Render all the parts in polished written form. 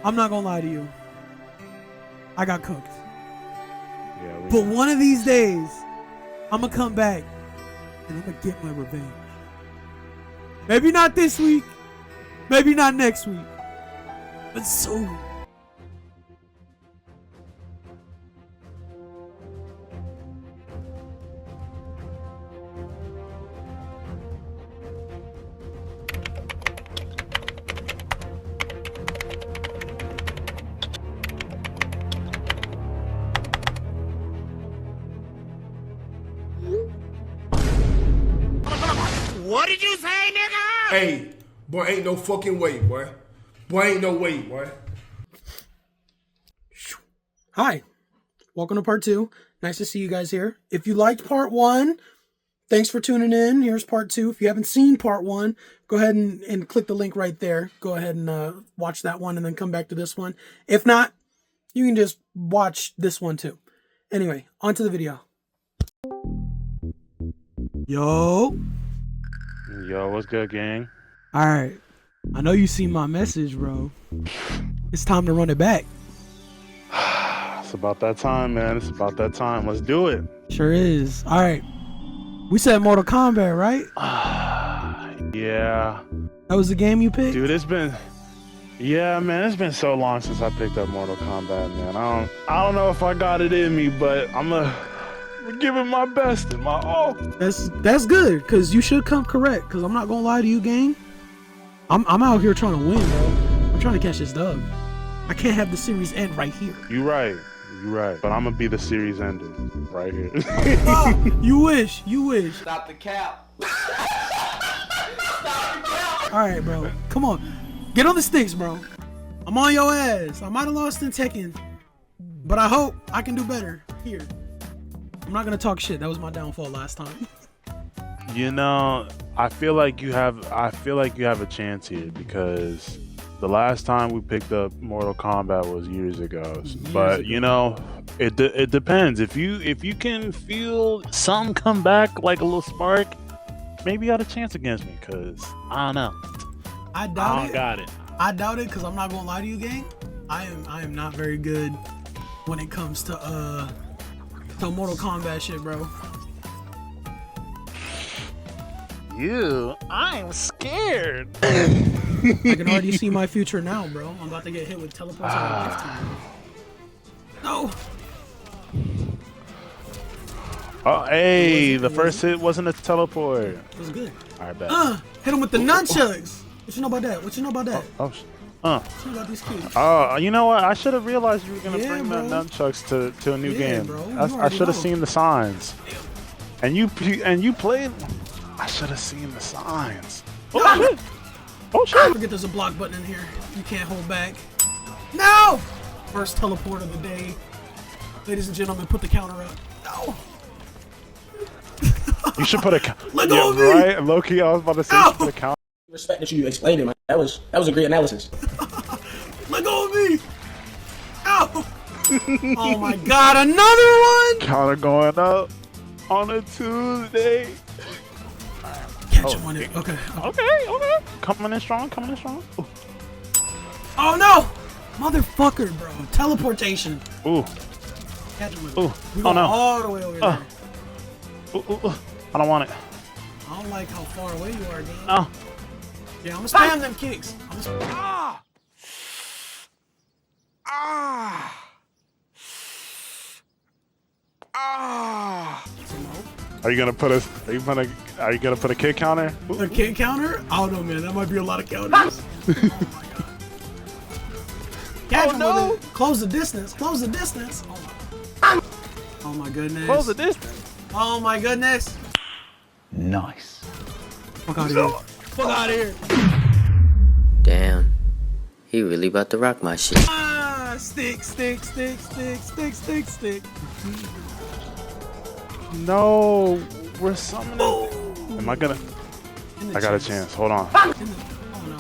I'm not gonna lie to you. I got cooked. Yeah, But one of these days, I'm gonna come back and I'm gonna get my revenge. Maybe not this week, maybe not next week, but soon. What did you say, nigga? Hey, boy, ain't no fucking way, boy. Boy, ain't no way, boy. Hi, welcome to part 2. Nice to see you guys here. If you liked part 1, thanks for tuning in. Here's part 2. If you haven't seen part 1, go ahead and click the link right there. Go ahead and watch that one and then come back to this one. If not, you can just watch this one too. Anyway, on to the video. Yo. Yo, what's good, gang? Alright. I know you seen my message, bro. It's time to run it back. It's about that time, man. It's about that time. Let's do it. Sure is. Alright. We said Mortal Kombat, right? Yeah. That was the game you picked? Dude, yeah, man, it's been so long since I picked up Mortal Kombat, man. I don't know if I got it in me, but I'm giving my best and my all. That's good, because you should come correct, because I'm not going to lie to you, gang. I'm out here trying to win, bro. I'm trying to catch this dub. I can't have the series end right here. You right. But I'm going to be the series ender right here. You wish. Stop the cap. Alright, bro. Come on. Get on the sticks, bro. I'm on your ass. I might have lost in Tekken, but I hope I can do better here. I'm not going to talk shit. That was my downfall last time. You know, I feel like you have a chance here because the last time we picked up Mortal Kombat was years ago. But you know, it depends. If you can feel some come back like a little spark, maybe you got a chance against me. Cause I don't know. I doubt it. Got it. I doubt it because I'm not gonna lie to you, gang. I am not very good when it comes to Mortal Kombat shit, bro. I'm scared. I can already see my future now, bro. I'm about to get hit with teleports out of lifetime. No. Oh, hey, the first hit wasn't a teleport. It was good. All right, bet. Hit him with the nunchucks. What you know about that? What you know about Oh, What you know about these kids? you know what? I should have realized you were gonna bring bro. the nunchucks to a new game. Bro. I should have seen the signs. And you played. I should have seen the signs. Oh shit! Oh I shit! forget there's a block button in here. You can't hold back. No! First teleport of the day. Ladies and gentlemen, put the counter up. No! You should put a Let go of me! Right, low-key, I was about to say you should put a count. Respect that you explained it, man. That was a great analysis. Let go of me! Ow! Oh my god, another one! Counter going up on a Tuesday. Catch him on it. Okay. Okay. Coming in strong. Ooh. Oh no! Motherfucker, bro. Teleportation. Ooh. Catch him with Ooh. it. We Oh going no. all the way over there. Ooh. I don't want it. I don't like how far away you are, dude. Oh. Yeah, I'm gonna spam them kicks. Are you gonna put a kick counter? A kick counter? I don't know, man. That might be a lot of counters. Oh my god. Catch him with it. Close the distance. Oh my goodness. Close the distance. Oh my goodness. Nice. Fuck out of here. Fuck out of here. Damn, he really about to rock my shit. Stick. No, we're summoning. Am I gonna? I got a chance. Hold on. Oh no.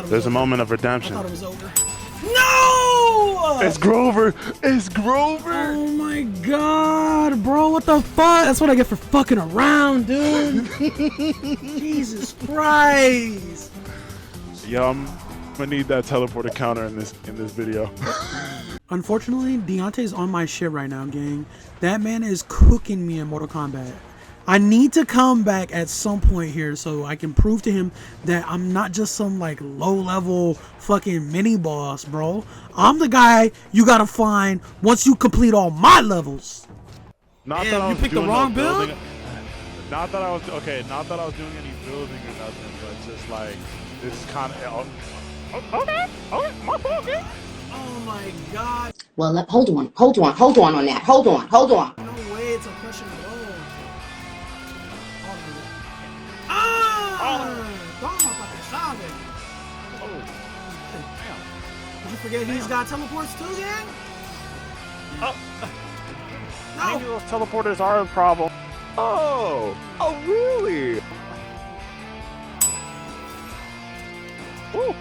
There's a moment of redemption. I thought it was over. No! It's Grover. It's Grover. Oh my god, bro. What the fuck? That's what I get for fucking around, dude. Jesus Christ. Yo, I'm gonna need that teleporter counter in this video. Unfortunately, Deontay's on my shit right now, gang. That man is cooking me in Mortal Kombat. I need to come back at some point here so I can prove to him that I'm not just some like low-level fucking mini boss, bro. I'm the guy you gotta find once you complete all my levels. Not Damn, that I you was picked the doing wrong no build? building. Not that I was doing any building or nothing, but just like this is kind of okay, my fault, man. Oh my god. Well, hold on on that. Hold on. No way, it's a crushing blow. Toma, papi, sabe. Oh, damn. Did you forget he's got teleports too, gang? Oh. No. Maybe those teleporters are a problem. Oh really? Ooh.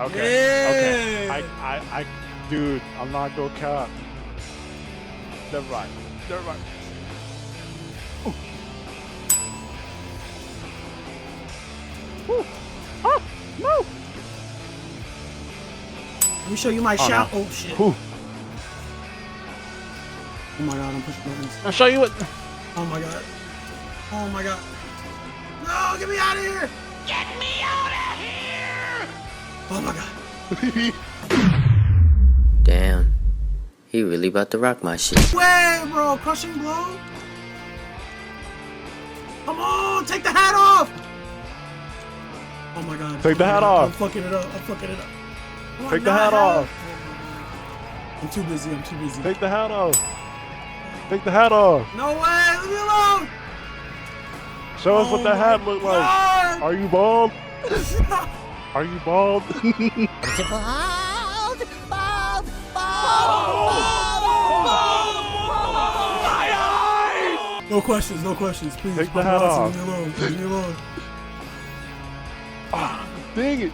Okay. I, dude, I'm not gonna cap. Never mind. Ooh. Ooh. Ah, no. Let me show you my shout. No. Oh shit. Ooh. Oh my god, I'm pushing buttons. I'll show you what. Oh my god. Oh my god. No, get me out of here! Get me out of here! Oh my god. Damn. He really about to rock my shit. Wait, bro, crushing blow? Come on, take the hat off! Oh my god. Take the hat off. I'm fucking it up. Take the hat off. I'm too busy. Take the hat off. Take the hat off. No way, leave me alone! Show us what that hat look like. God. Are you bald? Are you bald? No questions, please. Take the hat off. Leave me alone. Ah, dang it.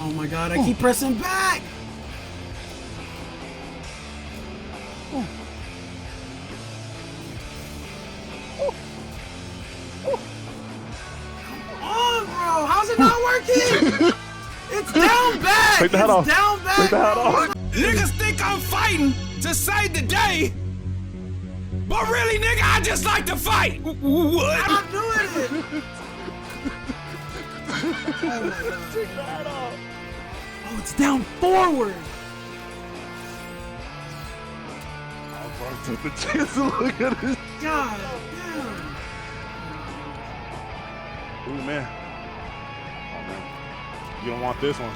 Oh my god, I keep pressing back! Bro, how's it not working? It's down back. Take the hat off. Down back. Take the hat off. Niggas think I'm fighting to save the day, but really, nigga, I just like to fight. What? I'm not doing it. Take the hat off. Oh, it's down forward. Took the chance to look at this. God damn. Ooh, man. Oh, man. You don't want this one.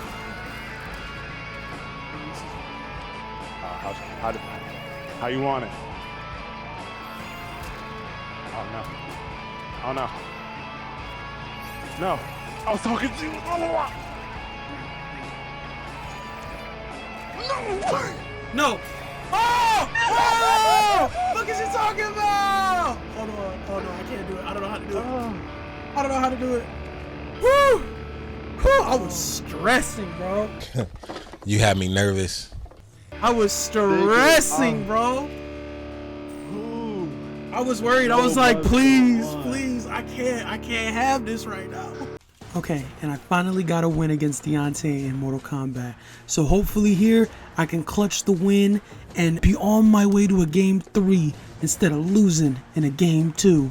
How you want it? Oh, no. Oh, no. No. I was talking to you. No. Oh! What is he talking about? Hold on. Oh no, I can't do it. I don't know how to do it. Woo! Whew, I was stressing, bro. You had me nervous. I was stressing, bro. I was worried. I was like, please, I can't have this right now. Okay, and I finally got a win against Deontay in Mortal Kombat. So hopefully here, I can clutch the win and be on my way to a game 3 instead of losing in a game 2.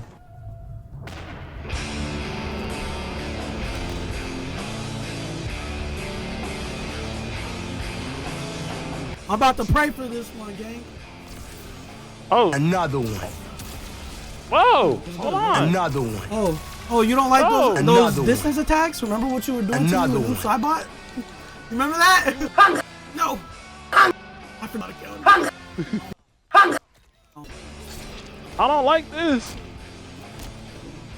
I'm about to pray for this one, gang. Oh. Another one. Whoa. Hold on. Another one. Oh, you don't like those Another distance attacks? Remember what you were doing Another to me one. with Cybot? Remember that? No. I forgot to kill him. I don't like this.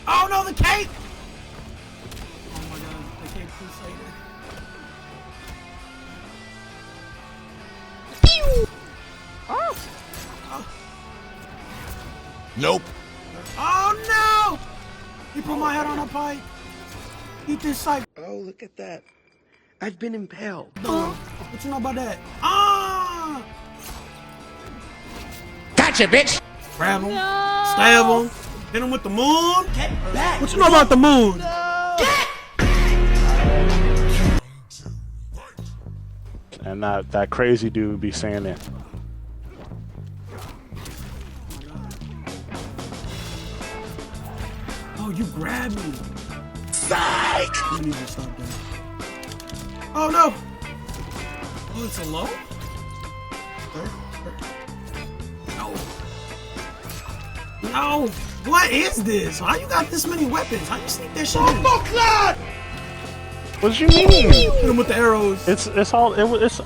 Oh no, the cape! Oh my god, the cape crusader. Oh. Nope. Oh no! He put my head on a pike. Eat this psych. Oh, look at that. I've been impaled. What you know about that? Ah! Gotcha, bitch! Grab him. Stab him. Hit him with the moon. Get back. What you know about the moon? Get and that crazy dude be saying it. Oh, you grabbed me. Psych! You need to stop that. Oh no! Oh, it's a low? No. No! What is this? How you got this many weapons? How you sneak that shit in? What you mean? Hit him with the arrows. It's all it's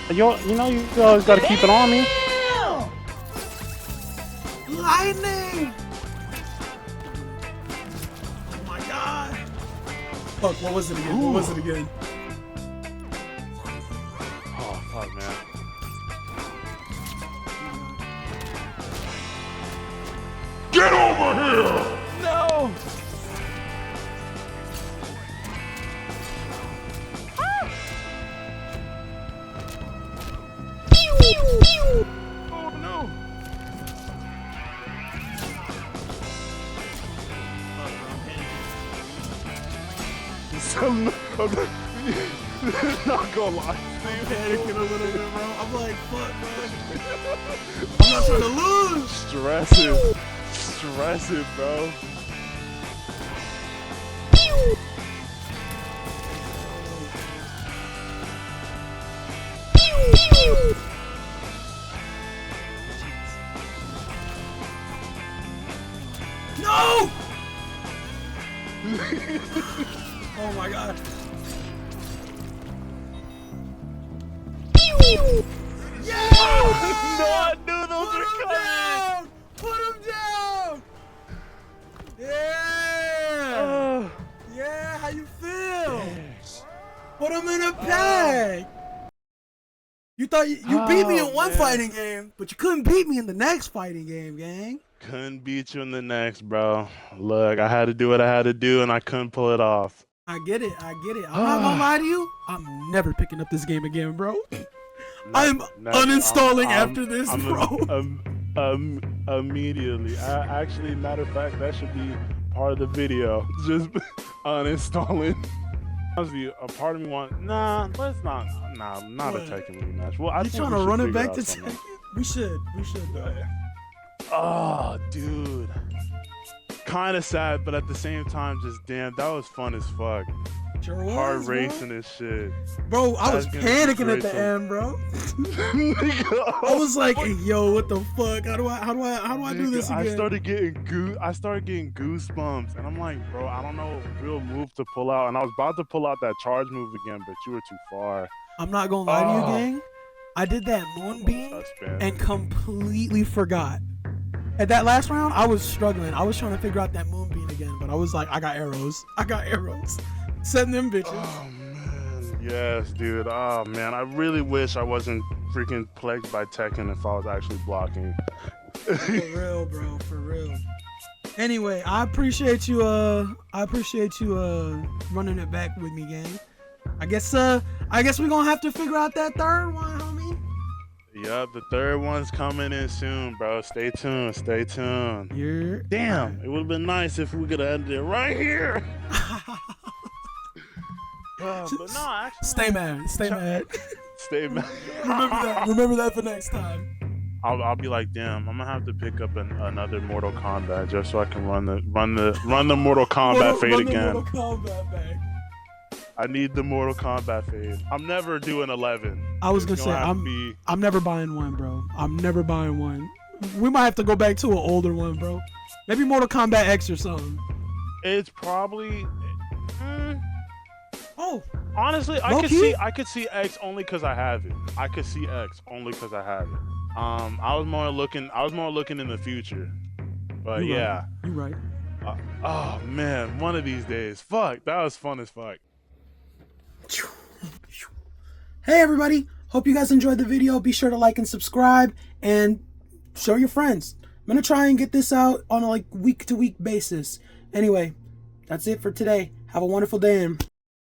you know you always gotta keep it on me. Lightning! Oh my god! Fuck, what was it again? What was it again? Oh fuck, man. Get over here! No! Oh no! I'm not gonna lie. I'm panicking a little bit, bro. I'm like, fuck, man. I'm not trying to lose. Stressing, bro. No! Oh my god. Yeah! No, I knew those were coming. Put him down! Yeah! Yeah, how you feel? Put him in a pack! You thought you beat me in one fighting game, but you couldn't beat me in the next fighting game, gang. Couldn't beat you in the next, bro. Look, I had to do what I had to do, and I couldn't pull it off. I get it. I'm not gonna lie to you. I'm never picking up this game again, bro. I'm uninstalling after this, bro. Immediately. Actually, matter of fact, that should be part of the video. Just uninstalling. Honestly, a part of me let's not. Nah, not a Tekken rematch. Well, You trying to run it back to Tekken? We should though. Oh, dude. Kind of sad, but at the same time, just damn, that was fun as fuck. Sure was, hard racing and shit. Bro, I was panicking at the end, bro. I was like, hey, yo, what the fuck? How do I do this again? I started getting goosebumps, and I'm like, bro, I don't know what real move to pull out, and I was about to pull out that charge move again, but you were too far. I'm not gonna lie to you, gang. I did that moonbeam and completely forgot. At that last round, I was struggling. I was trying to figure out that moonbeam again, but I was like, I got arrows. Send them bitches. Oh man, yes, dude. Oh man, I really wish I wasn't freaking plagued by Tekken if I was actually blocking. For real, bro. For real. Anyway, I appreciate you running it back with me, gang. I guess we're gonna have to figure out that third one, homie. Yup, the third one's coming in soon, bro. Stay tuned. You're damn. It would have been nice if we could have ended it right here. But no, actually, stay mad. Stay mad. Remember that for next time. I'll be like, damn, I'm gonna have to pick up another Mortal Kombat just so I can run the Mortal Kombat fade again. Mortal Kombat back. I need the Mortal Kombat fade. I'm never doing 11. I was gonna say I'm never buying one, bro. I'm never buying one. We might have to go back to an older one, bro. Maybe Mortal Kombat X or something. It's probably. Oh, honestly, I could see X only because I have it. I was more looking in the future. But yeah. You're right. Oh man, one of these days. Fuck, that was fun as fuck. Hey everybody, hope you guys enjoyed the video. Be sure to like and subscribe and show your friends. I'm gonna try and get this out on a week-to-week basis. Anyway, that's it for today. Have a wonderful day and